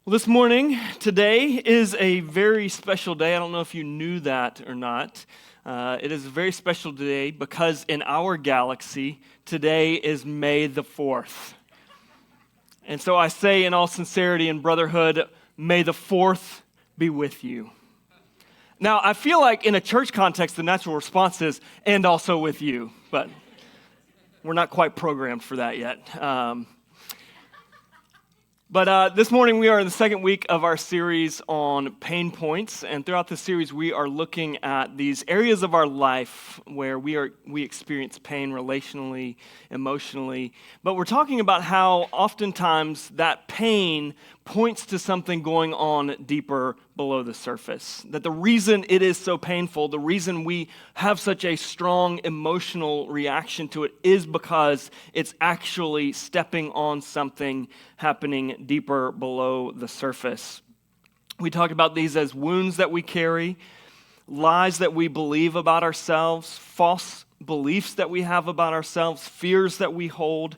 Well, this morning, today is a very special day. I don't know if you knew that or not. It is a very special day because in our galaxy, today is May the 4th. And so I say in all sincerity and brotherhood, may the 4th be with you. Now, I feel like in a church context, the natural response is, and also with you. But we're not quite programmed for that yet. But this morning we are in the second week of our series on pain points, and throughout this series we are looking at these areas of our life where we experience pain relationally, emotionally, but we're talking about how oftentimes that pain points to something going on deeper below the surface. That the reason it is so painful, the reason we have such a strong emotional reaction to it is because it's actually stepping on something happening deeper below the surface. We talk about these as wounds that we carry, lies that we believe about ourselves, false beliefs that we have about ourselves, fears that we hold,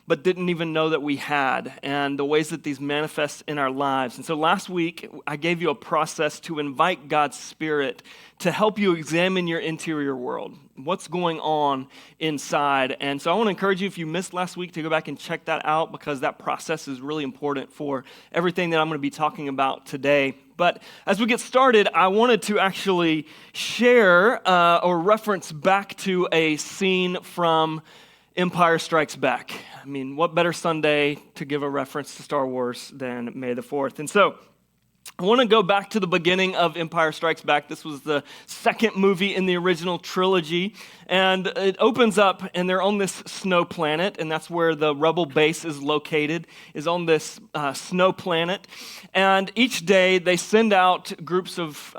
but didn't even know that we had, and the ways that these manifest in our lives. And so last week, I gave you a process to invite God's Spirit to help you examine your interior world, what's going on inside. And so I want to encourage you, if you missed last week, to go back and check that out, because that process is really important for everything that I'm going to be talking about today. But as we get started, I wanted to actually share or reference back to a scene from Empire Strikes Back. I mean, what better Sunday to give a reference to Star Wars than May the 4th? And so I want to go back to the beginning of Empire Strikes Back. This was the second movie in the original trilogy. And it opens up, and they're on this snow planet, and that's where the rebel base is located, is on this snow planet. And each day they send out groups of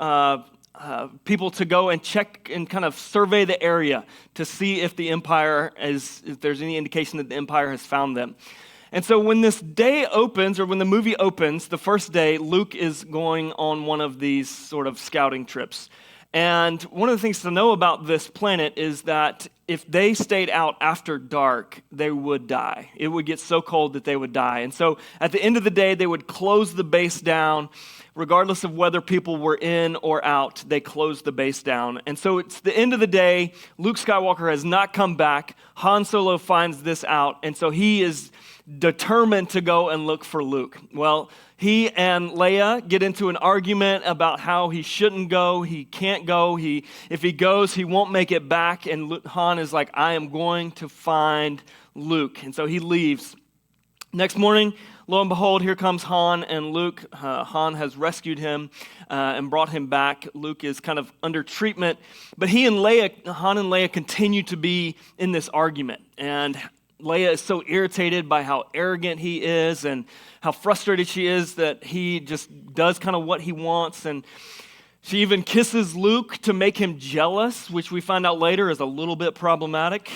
people to go and check and kind of survey the area to see if the Empire if there's any indication that the Empire has found them. And so when this day opens, or when the movie opens, the first day, Luke is going on one of these sort of scouting trips. And one of the things to know about this planet is that if they stayed out after dark, they would die. It would get so cold that they would die. And so at the end of the day, they would close the base down. Regardless of whether people were in or out, they closed the base down. And so it's the end of the day. Luke Skywalker has not come back. Han Solo finds this out, and so he is determined to go and look for Luke. Well, he and Leia get into an argument about how he shouldn't go, he can't go, if he goes, he won't make it back, and Han is like, I am going to find Luke. And so he leaves. Next morning, lo and behold, here comes Han and Luke. Han has rescued him and brought him back. Luke is kind of under treatment, but Han and Leia continue to be in this argument. And Leia is so irritated by how arrogant he is and how frustrated she is that he just does kind of what he wants. And she even kisses Luke to make him jealous, which we find out later is a little bit problematic.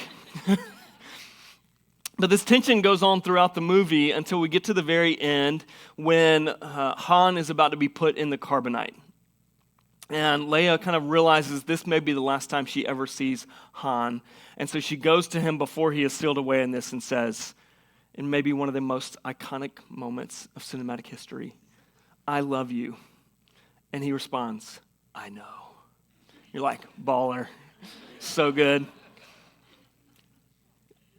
But this tension goes on throughout the movie until we get to the very end when Han is about to be put in the carbonite. And Leia kind of realizes this may be the last time she ever sees Han. And so she goes to him before he is sealed away in this and says, in maybe one of the most iconic moments of cinematic history, I love you. And he responds, I know. You're like, baller. So good.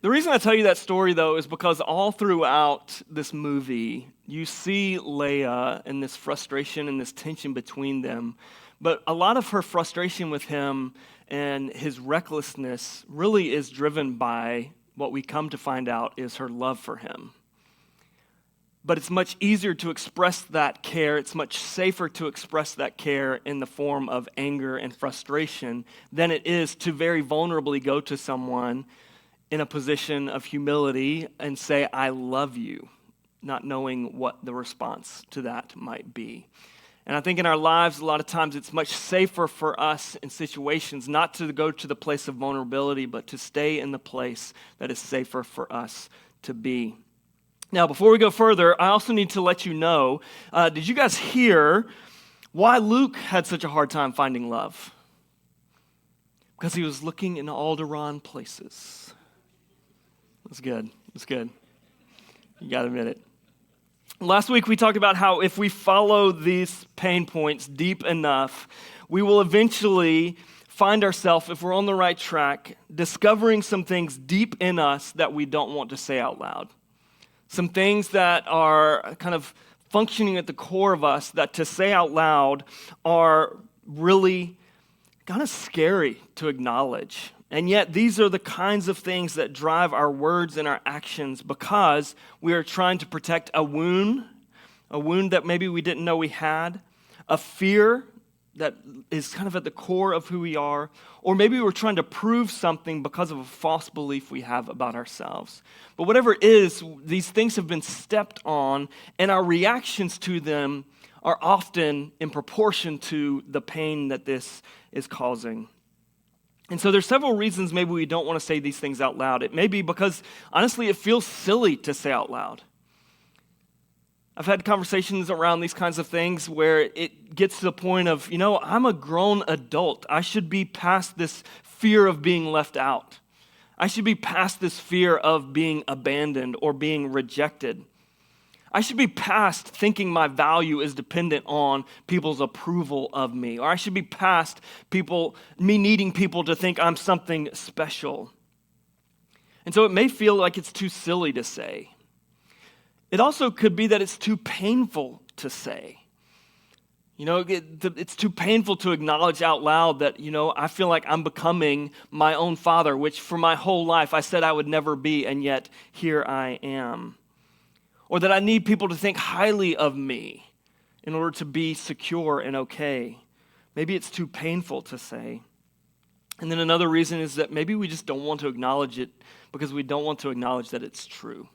The reason I tell you that story, though, is because all throughout this movie, you see Leia and this frustration and this tension between them. But a lot of her frustration with him and his recklessness really is driven by what we come to find out is her love for him. But it's much easier to express that care. It's much safer to express that care in the form of anger and frustration than it is to very vulnerably go to someone in a position of humility and say, I love you, not knowing what the response to that might be. And I think in our lives, a lot of times it's much safer for us in situations not to go to the place of vulnerability, but to stay in the place that is safer for us to be. Now, before we go further, I also need to let you know, did you guys hear why Luke had such a hard time finding love? Because he was looking in Alderaan places. That's good. That's good. You got to admit it. Last week we talked about how if we follow these pain points deep enough, we will eventually find ourselves, if we're on the right track, discovering some things deep in us that we don't want to say out loud. Some things that are kind of functioning at the core of us that to say out loud are really kind of scary to acknowledge. And yet these are the kinds of things that drive our words and our actions because we are trying to protect a wound that maybe we didn't know we had, a fear that is kind of at the core of who we are, or maybe we're trying to prove something because of a false belief we have about ourselves. But whatever it is, these things have been stepped on, and our reactions to them are often in proportion to the pain that this is causing. And so there's several reasons maybe we don't want to say these things out loud. It may be because, honestly, it feels silly to say out loud. I've had conversations around these kinds of things where it gets to the point of, I'm a grown adult. I should be past this fear of being left out. I should be past this fear of being abandoned or being rejected. I should be past thinking my value is dependent on people's approval of me. Or I should be past me needing people to think I'm something special. And so it may feel like it's too silly to say. It also could be that it's too painful to say. It's too painful to acknowledge out loud that, I feel like I'm becoming my own father, which for my whole life I said I would never be, and yet here I am. Or that I need people to think highly of me in order to be secure and okay. Maybe it's too painful to say. And then another reason is that maybe we just don't want to acknowledge it because we don't want to acknowledge that it's true.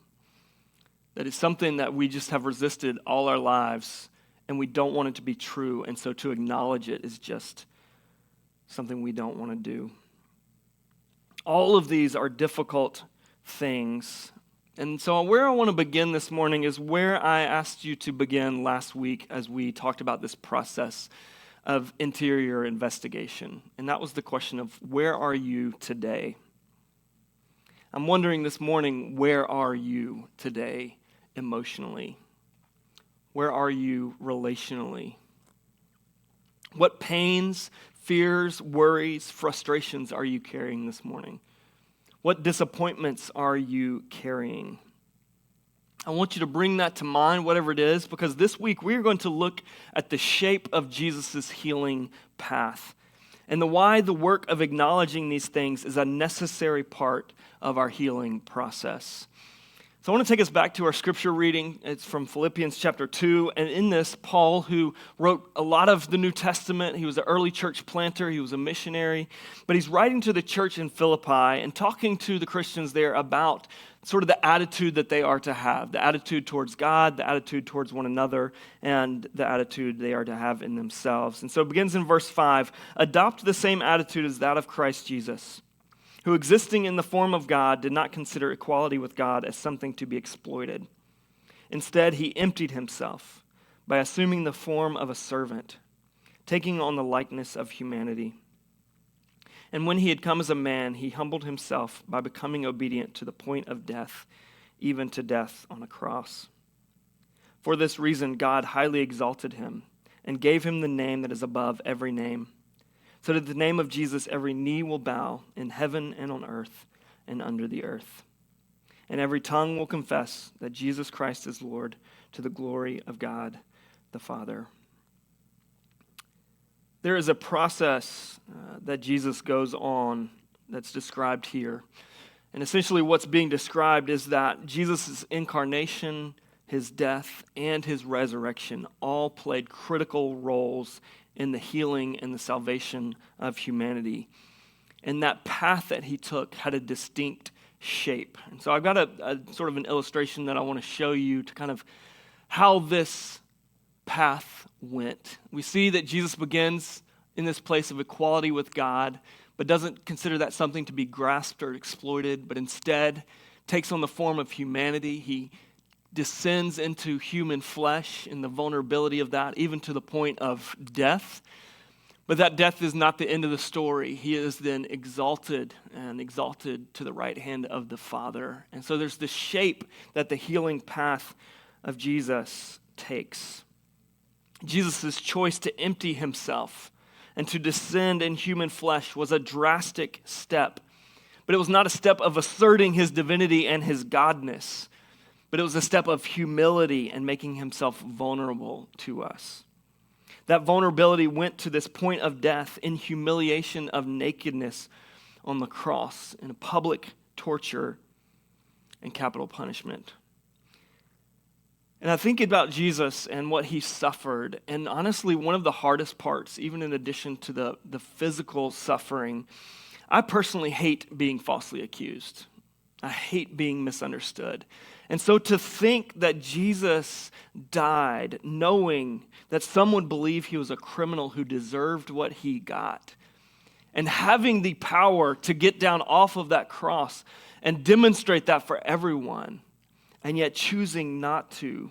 That it's something that we just have resisted all our lives, and we don't want it to be true, and so to acknowledge it is just something we don't want to do. All of these are difficult things. And so where I want to begin this morning is where I asked you to begin last week as we talked about this process of interior investigation. And that was the question of, where are you today? I'm wondering this morning, where are you today emotionally? Where are you relationally? What pains, fears, worries, frustrations are you carrying this morning? What disappointments are you carrying? I want you to bring that to mind, whatever it is, because this week we're going to look at the shape of Jesus' healing path and why the work of acknowledging these things is a necessary part of our healing process. So I want to take us back to our scripture reading. It's from Philippians chapter 2. And in this, Paul, who wrote a lot of the New Testament, he was an early church planter, he was a missionary, but he's writing to the church in Philippi and talking to the Christians there about sort of the attitude that they are to have, the attitude towards God, the attitude towards one another, and the attitude they are to have in themselves. And so it begins in verse 5, adopt the same attitude as that of Christ Jesus, who existing in the form of God did not consider equality with God as something to be exploited. Instead, he emptied himself by assuming the form of a servant, taking on the likeness of humanity. And when he had come as a man, he humbled himself by becoming obedient to the point of death, even to death on a cross. For this reason, God highly exalted him and gave him the name that is above every name, so that at the name of Jesus every knee will bow in heaven and on earth and under the earth. And every tongue will confess that Jesus Christ is Lord, to the glory of God the Father. There is a process that Jesus goes on that's described here. And essentially what's being described is that Jesus' incarnation, his death, and his resurrection all played critical roles in the healing and the salvation of humanity. And that path that he took had a distinct shape. And so I've got a sort of an illustration that I want to show you to kind of how this path went. We see that Jesus begins in this place of equality with God, but doesn't consider that something to be grasped or exploited, but instead takes on the form of humanity. He descends into human flesh in the vulnerability of that, even to the point of death. But that death is not the end of the story. He is then exalted to the right hand of the Father. And so there's this shape that the healing path of Jesus takes. Jesus' choice to empty himself and to descend in human flesh was a drastic step. But it was not a step of asserting his divinity and his godness, but it was a step of humility and making himself vulnerable to us. That vulnerability went to this point of death in humiliation of nakedness on the cross, in a public torture and capital punishment. And I think about Jesus and what he suffered, and honestly, one of the hardest parts, even in addition to the physical suffering, I personally hate being falsely accused. I hate being misunderstood. And so to think that Jesus died knowing that some would believe he was a criminal who deserved what he got, and having the power to get down off of that cross and demonstrate that for everyone, and yet choosing not to.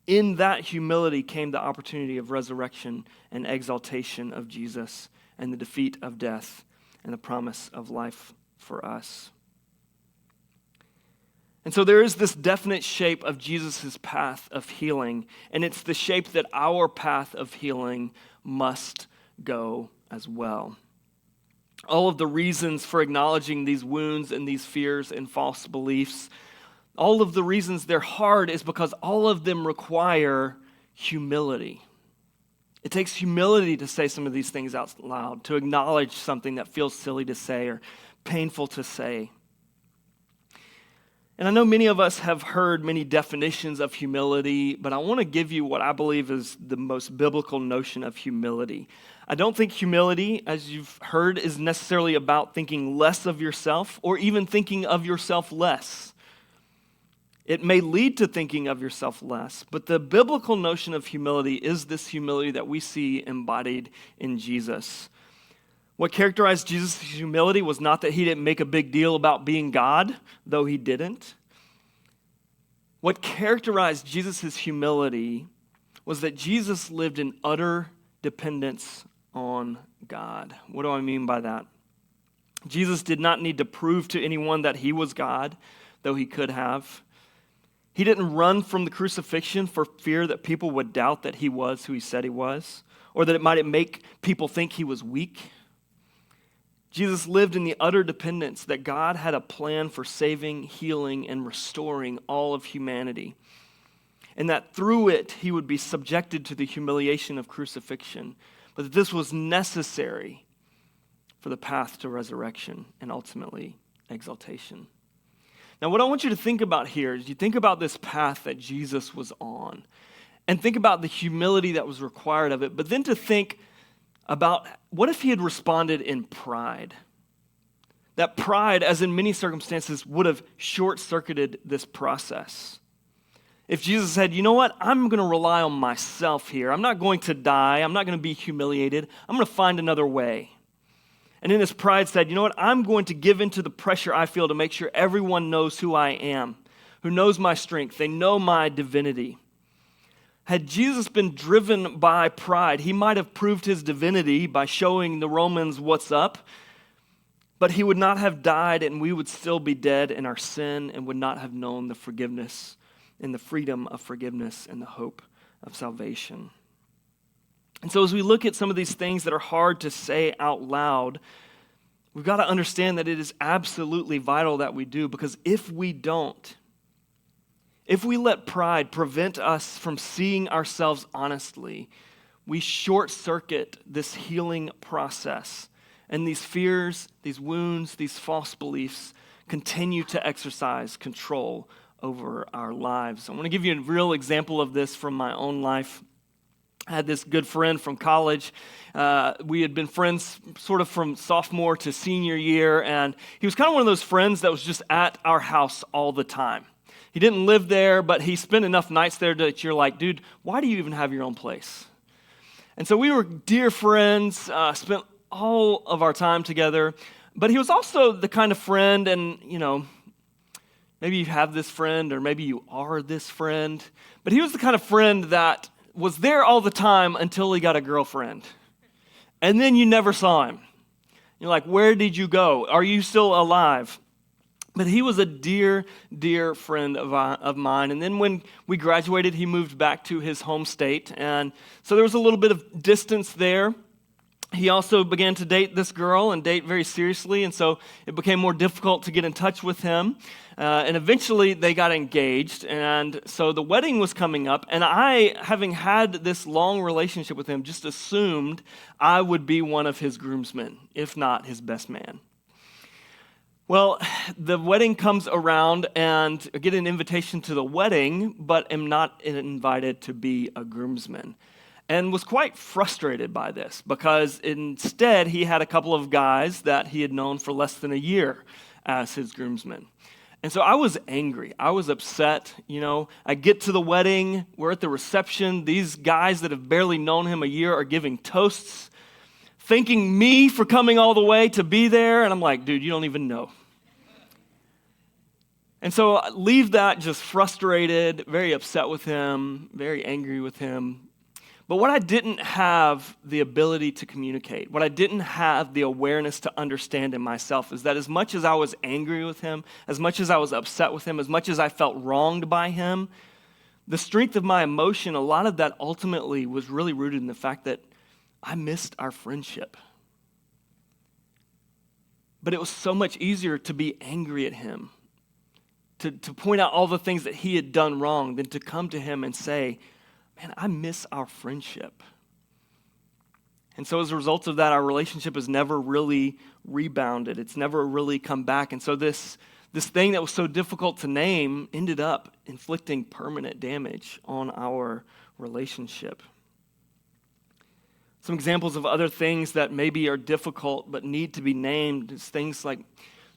In that humility came the opportunity of resurrection and exaltation of Jesus and the defeat of death and the promise of life for us. And so there is this definite shape of Jesus' path of healing, and it's the shape that our path of healing must go as well. All of the reasons for acknowledging these wounds and these fears and false beliefs, all of the reasons they're hard is because all of them require humility. It takes humility to say some of these things out loud, to acknowledge something that feels silly to say or painful to say. And I know many of us have heard many definitions of humility, but I want to give you what I believe is the most biblical notion of humility. I don't think humility, as you've heard, is necessarily about thinking less of yourself or even thinking of yourself less. It may lead to thinking of yourself less, but the biblical notion of humility is this humility that we see embodied in Jesus. What characterized Jesus' humility was not that he didn't make a big deal about being God, though he didn't. What characterized Jesus' humility was that Jesus lived in utter dependence on God. What do I mean by that? Jesus did not need to prove to anyone that he was God, though he could have. He didn't run from the crucifixion for fear that people would doubt that he was who he said he was, or that it might make people think he was weak. Jesus lived in the utter dependence that God had a plan for saving, healing, and restoring all of humanity, and that through it he would be subjected to the humiliation of crucifixion, but that this was necessary for the path to resurrection and ultimately exaltation. Now, what I want you to think about here is you think about this path that Jesus was on and think about the humility that was required of it, but then to think about what if he had responded in pride? That pride, as in many circumstances, would have short-circuited this process. If Jesus said, you know what, I'm going to rely on myself here. I'm not going to die. I'm not going to be humiliated. I'm going to find another way. And in his pride said, you know what, I'm going to give into the pressure I feel to make sure everyone knows who I am, who knows my strength. They know my divinity. Had Jesus been driven by pride, he might have proved his divinity by showing the Romans what's up, but he would not have died, and we would still be dead in our sin and would not have known the forgiveness and the freedom of forgiveness and the hope of salvation. And so as we look at some of these things that are hard to say out loud, we've got to understand that it is absolutely vital that we do, because if we don't, if we let pride prevent us from seeing ourselves honestly, we short-circuit this healing process. And these fears, these wounds, these false beliefs continue to exercise control over our lives. I want to give you a real example of this from my own life. I had this good friend from college. We had been friends sort of from sophomore to senior year, and he was kind of one of those friends that was just at our house all the time. He didn't live there, but he spent enough nights there that you're like, dude, why do you even have your own place? And so we were dear friends, spent all of our time together, but he was also the kind of friend, and maybe you have this friend, or maybe you are this friend, but he was the kind of friend that was there all the time until he got a girlfriend. And then you never saw him. You're like, where did you go? Are you still alive? But he was a dear, dear friend of mine. And then when we graduated, he moved back to his home state. And so there was a little bit of distance there. He also began to date this girl and date very seriously. And so it became more difficult to get in touch with him. And eventually they got engaged. And so the wedding was coming up. And I, having had this long relationship with him, just assumed I would be one of his groomsmen, if not his best man. Well, the wedding comes around and I get an invitation to the wedding, but am not invited to be a groomsman. And was quite frustrated by this because instead he had a couple of guys that he had known for less than a year as his groomsmen. And so I was angry. I was upset. I get to the wedding. We're at the reception. These guys that have barely known him a year are giving toasts, thanking me for coming all the way to be there. And I'm like, dude, you don't even know. And so I leave that just frustrated, very upset with him, very angry with him. But what I didn't have the ability to communicate, what I didn't have the awareness to understand in myself is that as much as I was angry with him, as much as I was upset with him, as much as I felt wronged by him, the strength of my emotion, a lot of that ultimately was really rooted in the fact that I missed our friendship. But it was so much easier to be angry at him, to point out all the things that he had done wrong, than to come to him and say, man, I miss our friendship. And so as a result of that, our relationship has never really rebounded. It's never really come back. And so this thing that was so difficult to name ended up inflicting permanent damage on our relationship. Some examples of other things that maybe are difficult but need to be named is things like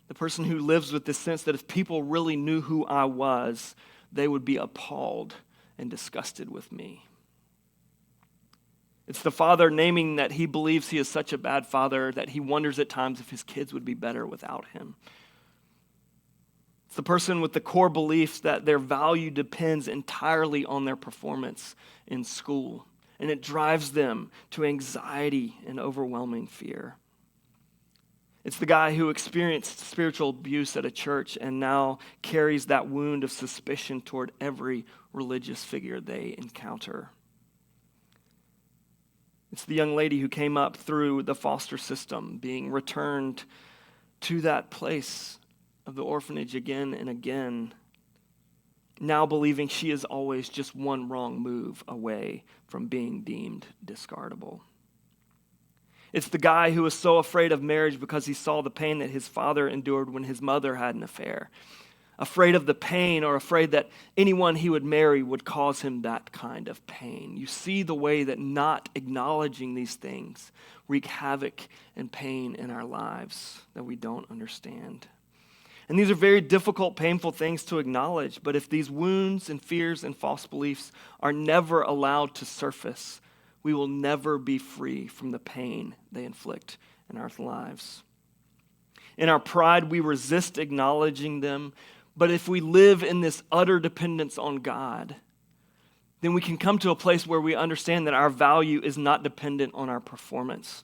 the person who lives with this sense that if people really knew who I was, they would be appalled and disgusted with me. It's the father naming that he believes he is such a bad father that he wonders at times if his kids would be better without him. It's the person with the core beliefs that their value depends entirely on their performance in school, and it drives them to anxiety and overwhelming fear. It's the guy who experienced spiritual abuse at a church and now carries that wound of suspicion toward every religious figure they encounter. It's the young lady who came up through the foster system, being returned to that place of the orphanage again and again, now believing she is always just one wrong move away from being deemed discardable. It's the guy who was so afraid of marriage because he saw the pain that his father endured when his mother had an affair. Afraid of the pain, or afraid that anyone he would marry would cause him that kind of pain. You see the way that not acknowledging these things wreak havoc and pain in our lives that we don't understand. And these are very difficult, painful things to acknowledge, but if these wounds and fears and false beliefs are never allowed to surface, we will never be free from the pain they inflict in our lives. In our pride, we resist acknowledging them, but if we live in this utter dependence on God, then we can come to a place where we understand that our value is not dependent on our performance.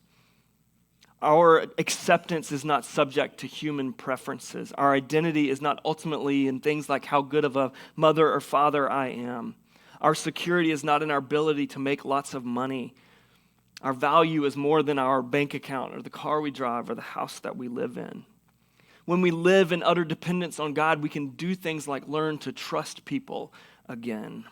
Our acceptance is not subject to human preferences. Our identity is not ultimately in things like how good of a mother or father I am. Our security is not in our ability to make lots of money. Our value is more than our bank account or the car we drive or the house that we live in. When we live in utter dependence on God, we can do things like learn to trust people again.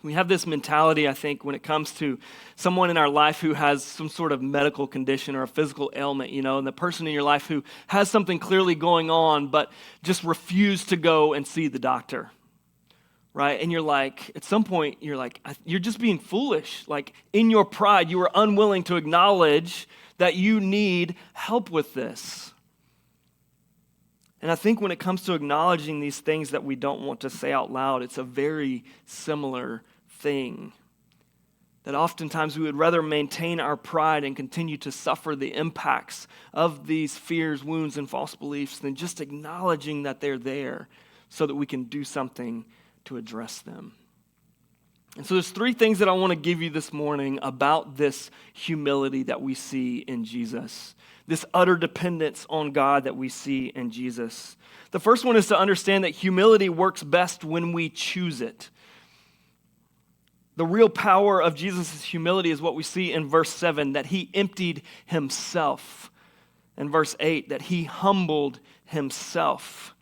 We have this mentality, I think, when it comes to someone in our life who has some sort of medical condition or a physical ailment, and the person in your life who has something clearly going on but just refuse to go and see the doctor. Right? And you're like, at some point, you're like, you're just being foolish. Like, in your pride, you are unwilling to acknowledge that you need help with this. And I think when it comes to acknowledging these things that we don't want to say out loud, it's a very similar thing. That oftentimes we would rather maintain our pride and continue to suffer the impacts of these fears, wounds, and false beliefs than just acknowledging that they're there so that we can do something to address them. And so there's three things that I want to give you this morning about this humility that we see in Jesus, this utter dependence on God that we see in Jesus. The first one is to understand that humility works best when we choose it. The real power of Jesus' humility is what we see in verse 7, that he emptied himself. In verse 8, that he humbled himself.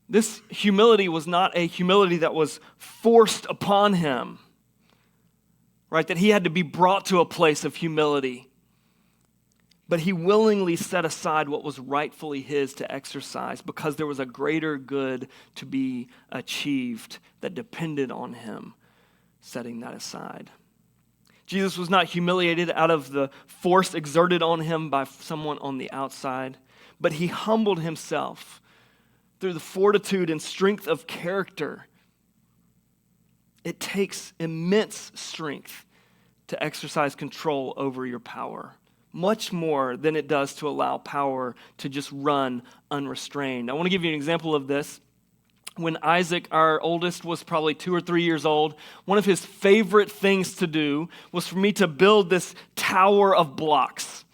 This humility was not a humility that was forced upon him, right? That he had to be brought to a place of humility. But he willingly set aside what was rightfully his to exercise because there was a greater good to be achieved that depended on him setting that aside. Jesus was not humiliated out of the force exerted on him by someone on the outside, but he humbled himself through the fortitude and strength of character. It takes immense strength to exercise control over your power, much more than it does to allow power to just run unrestrained. I want to give you an example of this. When Isaac, our oldest, was probably 2 or 3 years old, one of his favorite things to do was for me to build this tower of blocks.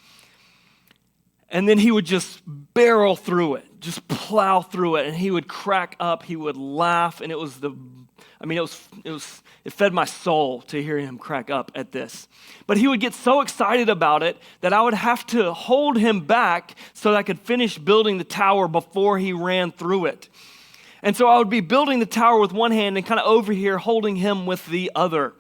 And then he would just barrel through it, just plow through it, and he would crack up, he would laugh, and it fed my soul to hear him crack up at this. But he would get so excited about it that I would have to hold him back so that I could finish building the tower before he ran through it. And so I would be building the tower with one hand and kind of over here holding him with the other.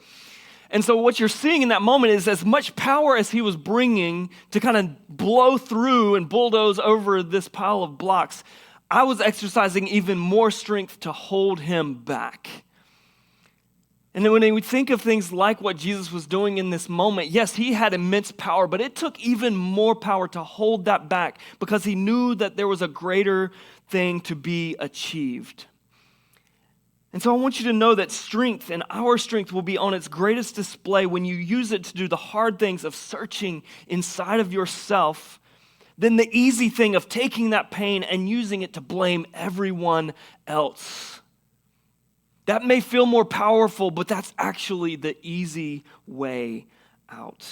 And so what you're seeing in that moment is as much power as he was bringing to kind of blow through and bulldoze over this pile of blocks, I was exercising even more strength to hold him back. And then when we think of things like what Jesus was doing in this moment, yes, he had immense power, but it took even more power to hold that back because he knew that there was a greater thing to be achieved. And so I want you to know that strength and our strength will be on its greatest display when you use it to do the hard things of searching inside of yourself, than the easy thing of taking that pain and using it to blame everyone else. That may feel more powerful, but that's actually the easy way out.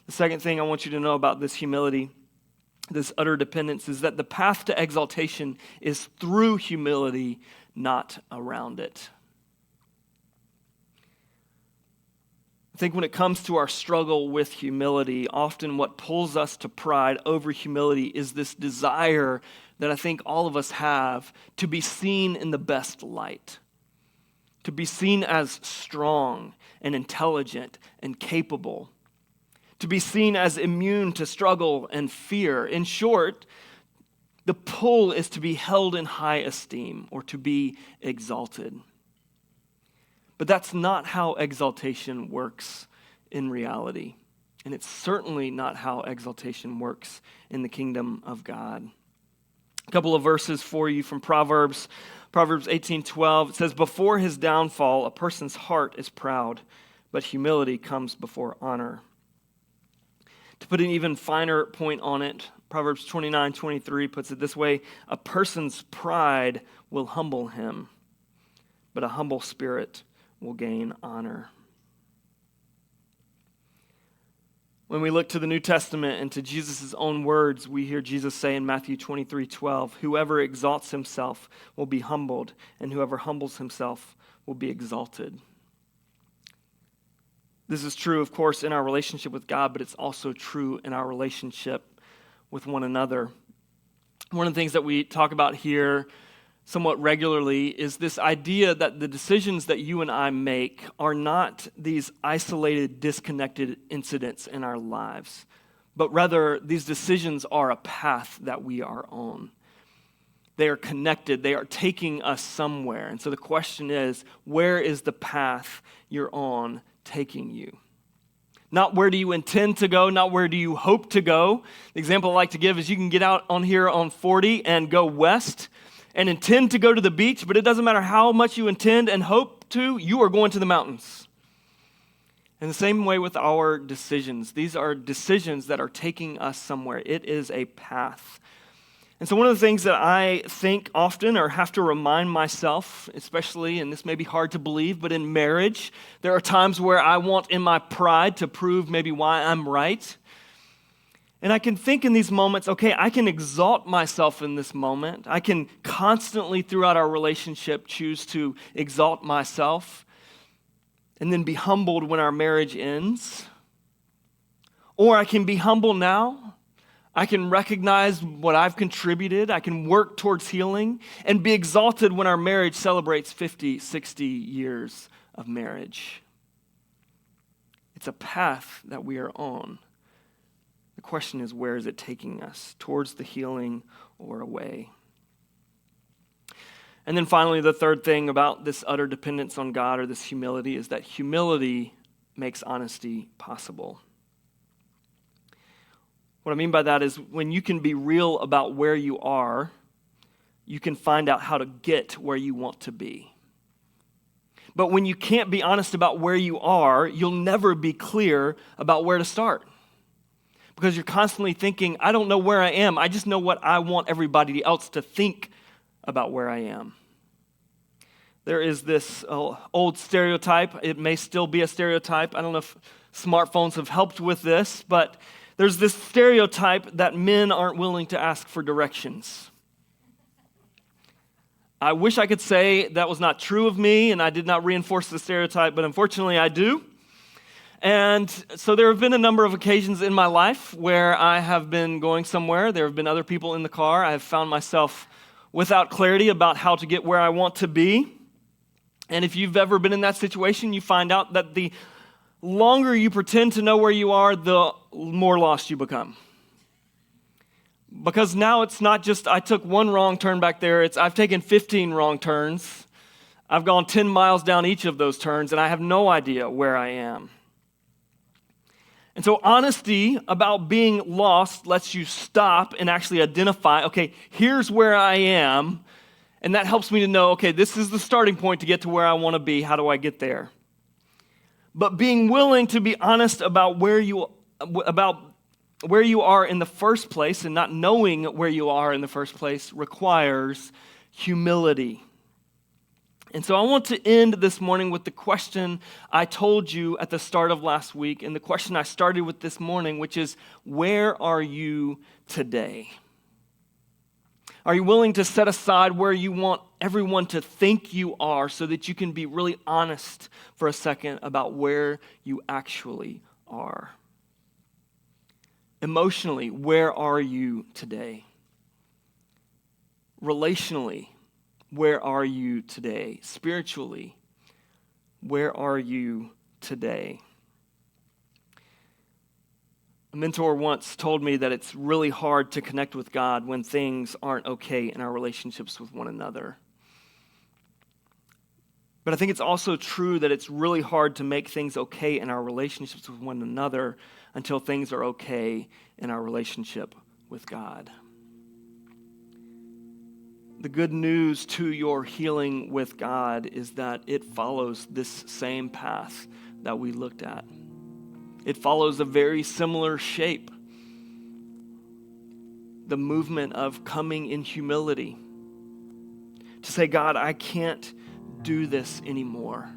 The second thing I want you to know about this humility, this utter dependence, is that the path to exaltation is through humility, not around it. I think when it comes to our struggle with humility, often what pulls us to pride over humility is this desire that I think all of us have to be seen in the best light, to be seen as strong and intelligent and capable, to be seen as immune to struggle and fear. In short, the pull is to be held in high esteem or to be exalted. But that's not how exaltation works in reality. And it's certainly not how exaltation works in the kingdom of God. A couple of verses for you from Proverbs 18:12. It says, "Before his downfall, a person's heart is proud, but humility comes before honor." To put an even finer point on it, Proverbs 29:23 puts it this way: "A person's pride will humble him, but a humble spirit will gain honor." When we look to the New Testament and to Jesus' own words, we hear Jesus say in Matthew 23:12, "Whoever exalts himself will be humbled, and whoever humbles himself will be exalted." This is true, of course, in our relationship with God, but it's also true in our relationship with one another. One of the things that we talk about here somewhat regularly is this idea that the decisions that you and I make are not these isolated, disconnected incidents in our lives, but rather these decisions are a path that we are on. They are connected. They are taking us somewhere. And so the question is, where is the path you're on taking you? Not where do you intend to go, not where do you hope to go. The example I like to give is you can get out on here on 40 and go west and intend to go to the beach, but it doesn't matter how much you intend and hope to, you are going to the mountains. In the same way with our decisions. These are decisions that are taking us somewhere. It is a path. And so one of the things that I think often or have to remind myself, especially, and this may be hard to believe, but in marriage, there are times where I want in my pride to prove maybe why I'm right. And I can think in these moments, okay, I can exalt myself in this moment. I can constantly throughout our relationship choose to exalt myself and then be humbled when our marriage ends. Or I can be humble now. I can recognize what I've contributed. I can work towards healing and be exalted when our marriage celebrates 50, 60 years of marriage. It's a path that we are on. The question is, where is it taking us? Towards the healing or away? And then finally, the third thing about this utter dependence on God or this humility is that humility makes honesty possible. What I mean by that is when you can be real about where you are, you can find out how to get where you want to be. But when you can't be honest about where you are, you'll never be clear about where to start. Because you're constantly thinking, I don't know where I am. I just know what I want everybody else to think about where I am. There is this old stereotype. It may still be a stereotype. I don't know if smartphones have helped with this, but there's this stereotype that men aren't willing to ask for directions. I wish I could say that was not true of me and I did not reinforce the stereotype, but unfortunately I do. And so there have been a number of occasions in my life where I have been going somewhere. There have been other people in the car. I have found myself without clarity about how to get where I want to be. And if you've ever been in that situation, you find out that the longer you pretend to know where you are, the more lost you become. Because now it's not just I took one wrong turn back there, it's I've taken 15 wrong turns. I've gone 10 miles down each of those turns, and I have no idea where I am. And so honesty about being lost lets you stop and actually identify, okay, here's where I am, and that helps me to know, okay, this is the starting point to get to where I want to be. How do I get there? But being willing to be honest about where you are in the first place and not knowing where you are in the first place requires humility. And so I want to end this morning with the question I told you at the start of last week and the question I started with this morning, which is, where are you today? Are you willing to set aside where you want everyone to think you are so that you can be really honest for a second about where you actually are? Emotionally, where are you today? Relationally, where are you today? Spiritually, where are you today? A mentor once told me that it's really hard to connect with God when things aren't okay in our relationships with one another. But I think it's also true that it's really hard to make things okay in our relationships with one another until things are okay in our relationship with God. The good news to your healing with God is that it follows this same path that we looked at. It follows a very similar shape. The movement of coming in humility. To say, God, I can't do this anymore.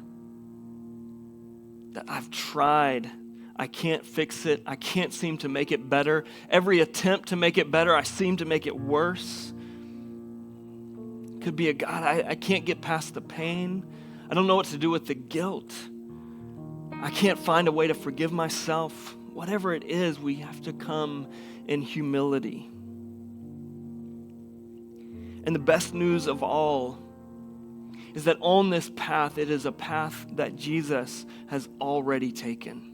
That I've tried. I can't fix it. I can't seem to make it better. Every attempt to make it better, I seem to make it worse. Could be a God, I can't get past the pain. I don't know what to do with the guilt. I can't find a way to forgive myself. Whatever it is, we have to come in humility. And the best news of all is that on this path, it is a path that Jesus has already taken.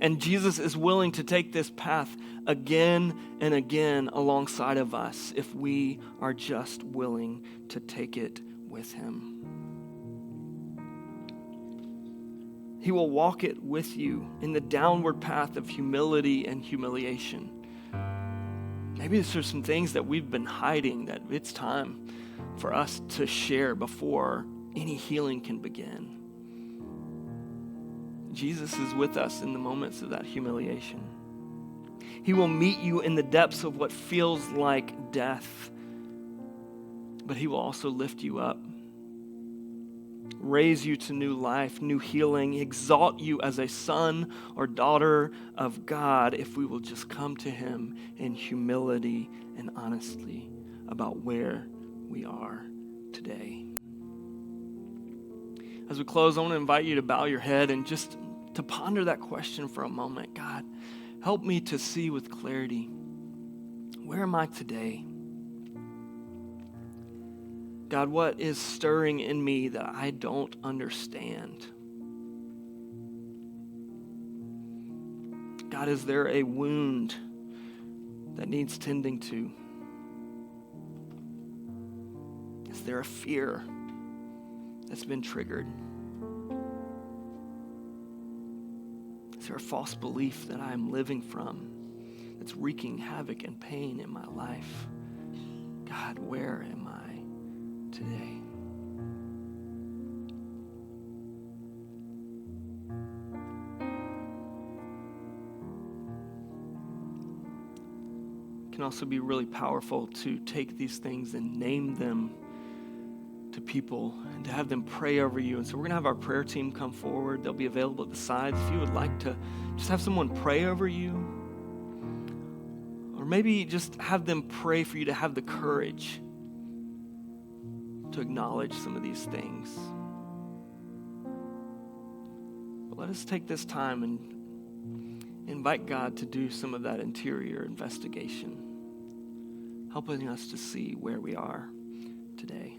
And Jesus is willing to take this path again and again alongside of us if we are just willing to take it with him. He will walk it with you in the downward path of humility and humiliation. Maybe there's some things that we've been hiding that it's time for us to share before any healing can begin. Jesus is with us in the moments of that humiliation. He will meet you in the depths of what feels like death, but he will also lift you up, raise you to new life, new healing, exalt you as a son or daughter of God if we will just come to him in humility and honesty about where we are today. As we close, I want to invite you to bow your head and just to ponder that question for a moment. God, help me to see with clarity. Where am I today? God, what is stirring in me that I don't understand? God, is there a wound that needs tending to? Is there a fear that's been triggered? Is there a false belief that I'm living from that's wreaking havoc and pain in my life? God, where am I today? It can also be really powerful to take these things and name them to people and to have them pray over you. And so we're going to have our prayer team come forward. They'll be available at the sides if you would like to just have someone pray over you, or maybe just have them pray for you to have the courage to acknowledge some of these things. But let us take this time and invite God to do some of that interior investigation, helping us to see where we are today.